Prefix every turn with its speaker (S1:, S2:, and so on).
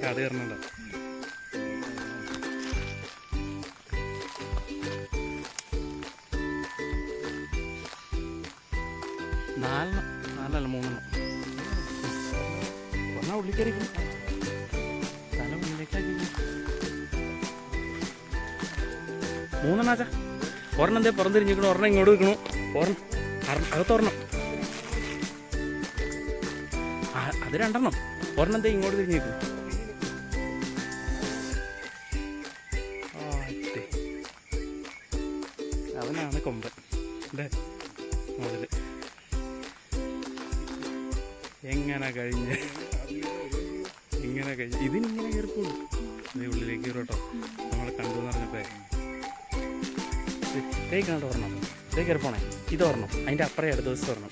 S1: കാട് കയറണുണ്ടോ? നാലല്ല 3 ഒന്നാ ഉള്ളിക്കറി തല ഉള്ളിലേക്കാക്കി 3 ഒരെണ്ണം എന്തേ പുറംതിരിഞ്ഞിരിക്കണു, ഒരെണ്ണം ഇങ്ങോട്ട് വെക്കണു, അകത്തൊരെണ്ണം, അത് 2 ഒരെണ്ണം എന്തേ ഇങ്ങോട്ട് തിരിഞ്ഞിരിക്കണു. അവനാണ് കൊമ്പൻ അല്ലേ മുതല്. എങ്ങനെ കഴിഞ്ഞ് ഇതിനിങ്ങനെ കയറിപ്പോളൂ. അതേ ഉള്ളിലേക്ക് കയറും കേട്ടോ. നമ്മളെ കണ്ടു എന്ന് പറഞ്ഞപ്പോ ഇതേ കണ്ടോ ഒരെണ്ണം, ഇതേ കയറി പോണേ. ഇതൊരെണ്ണം, അതിൻ്റെ അപ്പുറം അടുത്ത ദിവസം ഒരെണ്ണം.